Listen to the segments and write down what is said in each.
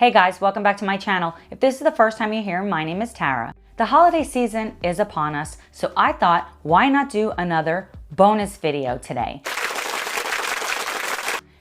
Hey guys, welcome back to my channel. If this is the first time you're here, my name is Tara. The holiday season is upon us, so I thought, why not do another bonus video today?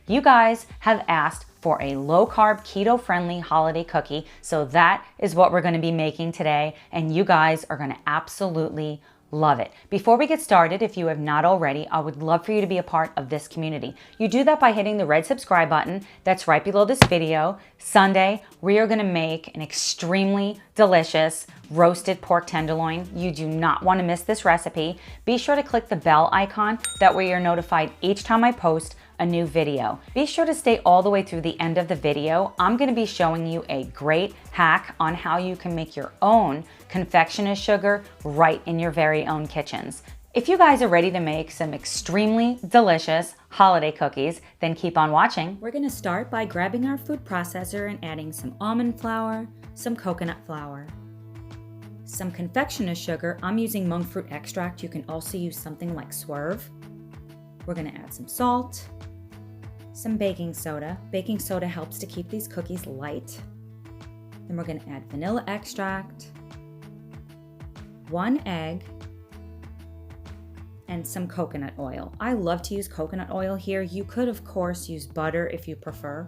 You guys have asked for a low-carb, keto-friendly holiday cookie, so that is what we're gonna be making today, and you guys are gonna absolutely love it. Before we get started, if you have not already, I would love for you to be a part of this community. You do that by hitting the red subscribe button that's right below this video. Sunday, we are gonna make an extremely delicious roasted pork tenderloin. You do not wanna miss this recipe. Be sure to click the bell icon, that way you're notified each time I post a new video. Be sure to stay all the way through the end of the video. I'm gonna be showing you a great hack on how you can make your own confectioner sugar right in your very own kitchens. If you guys are ready to make some extremely delicious holiday cookies, then keep on watching. We're gonna start by grabbing our food processor and adding some almond flour, some coconut flour, some confectioner sugar. I'm using Monkfruit extract. You can also use something like Swerve. We're gonna add some salt, some baking soda. Baking soda helps to keep these cookies light. Then we're gonna add vanilla extract, 1 egg, and some coconut oil. I love to use coconut oil here. You could, of course, use butter if you prefer.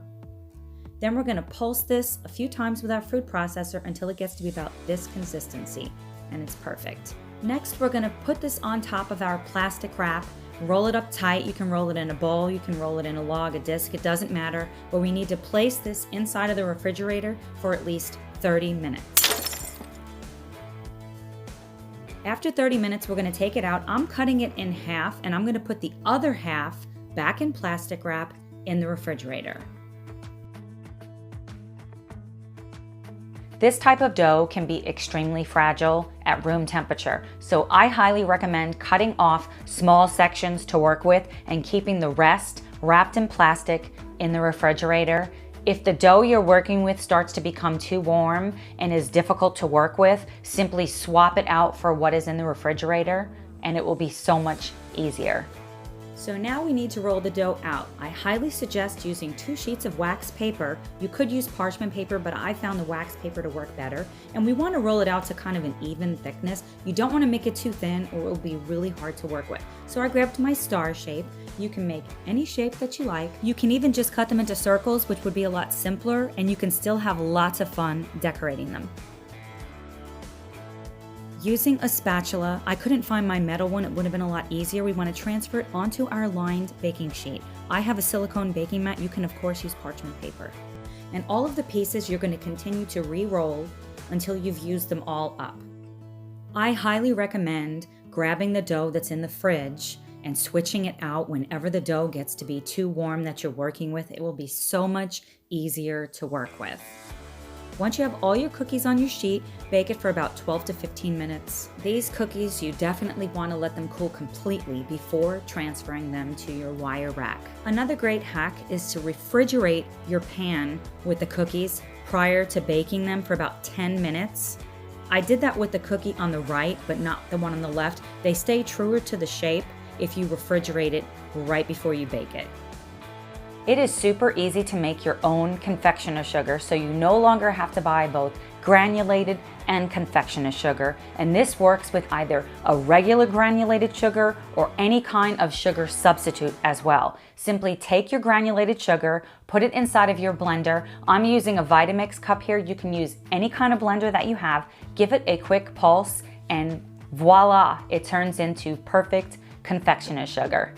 Then we're gonna pulse this a few times with our food processor until it gets to be about this consistency, and it's perfect. Next, we're gonna put this on top of our plastic wrap. Roll it up tight. You can roll it in a bowl, you can roll it in a log, a disc, it doesn't matter. But we need to place this inside of the refrigerator for at least 30 minutes. After 30 minutes, we're gonna take it out. I'm cutting it in half, and I'm gonna put the other half back in plastic wrap in the refrigerator. This type of dough can be extremely fragile at room temperature, so I highly recommend cutting off small sections to work with and keeping the rest wrapped in plastic in the refrigerator. If the dough you're working with starts to become too warm and is difficult to work with, simply swap it out for what is in the refrigerator and it will be so much easier. So now we need to roll the dough out. I highly suggest using 2 sheets of wax paper. You could use parchment paper, but I found the wax paper to work better. And we want to roll it out to kind of an even thickness. You don't want to make it too thin or it will be really hard to work with. So I grabbed my star shape. You can make any shape that you like. You can even just cut them into circles, which would be a lot simpler, and you can still have lots of fun decorating them. Using a spatula, I couldn't find my metal one, it would have been a lot easier. We want to transfer it onto our lined baking sheet. I have a silicone baking mat. You can of course use parchment paper. And all of the pieces you're going to continue to re-roll until you've used them all up. I highly recommend grabbing the dough that's in the fridge and switching it out whenever the dough gets to be too warm that you're working with. It will be so much easier to work with. Once you have all your cookies on your sheet, bake it for about 12 to 15 minutes. These cookies, you definitely want to let them cool completely before transferring them to your wire rack. Another great hack is to refrigerate your pan with the cookies prior to baking them for about 10 minutes. I did that with the cookie on the right, but not the one on the left. They stay truer to the shape if you refrigerate it right before you bake it. It is super easy to make your own confectioner sugar, so you no longer have to buy both granulated and confectioner sugar. And this works with either a regular granulated sugar or any kind of sugar substitute as well. Simply take your granulated sugar, put it inside of your blender. I'm using a Vitamix cup here. You can use any kind of blender that you have. Give it a quick pulse and voila, it turns into perfect confectioner sugar.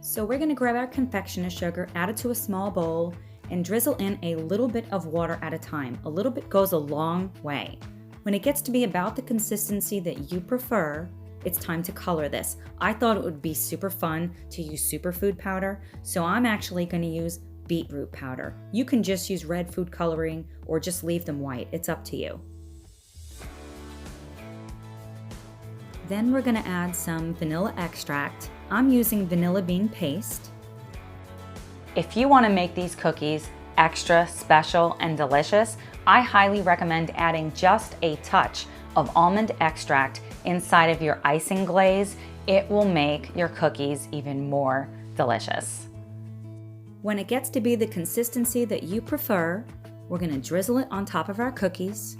So we're gonna grab our confectioner sugar, add it to a small bowl, and drizzle in a little bit of water at a time. A little bit goes a long way. When it gets to be about the consistency that you prefer, it's time to color this. I thought it would be super fun to use superfood powder, so I'm actually gonna use beetroot powder. You can just use red food coloring or just leave them white, it's up to you. Then we're gonna add some vanilla extract. I'm using vanilla bean paste. If you want to make these cookies extra special and delicious, I highly recommend adding just a touch of almond extract inside of your icing glaze. It will make your cookies even more delicious. When it gets to be the consistency that you prefer, We're gonna drizzle it on top of our cookies.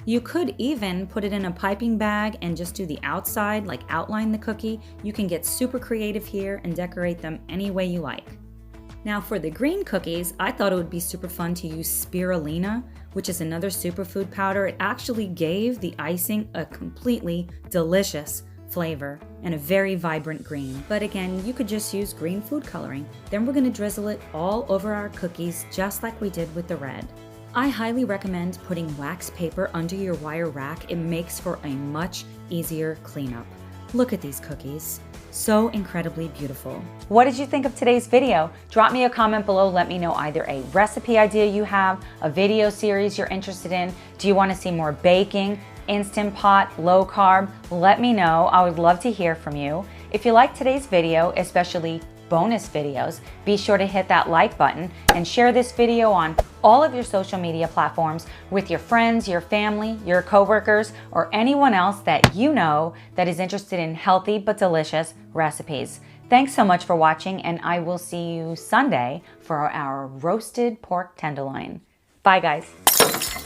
You could even put it in a piping bag and just do the outside, like outline the cookie. You can get super creative here and decorate them any way you like. Now for the green cookies, I thought it would be super fun to use spirulina, which is another superfood powder. It actually gave the icing a completely delicious flavor and a very vibrant green. But again, you could just use green food coloring. Then we're gonna drizzle it all over our cookies just like we did with the red. I highly recommend putting wax paper under your wire rack. It makes for a much easier cleanup. Look at these cookies. So incredibly beautiful. What did you think of today's video? Drop me a comment below. Let me know either a recipe idea you have, a video series you're interested in. Do you want to see more baking, Instant Pot, low carb? Let me know. I would love to hear from you. If you liked today's video, especially bonus videos, be sure to hit that like button and share this video on all of your social media platforms with your friends, your family, your coworkers, or anyone else that you know that is interested in healthy but delicious recipes. Thanks so much for watching, and I will see you Sunday for our roasted pork tenderloin. Bye guys.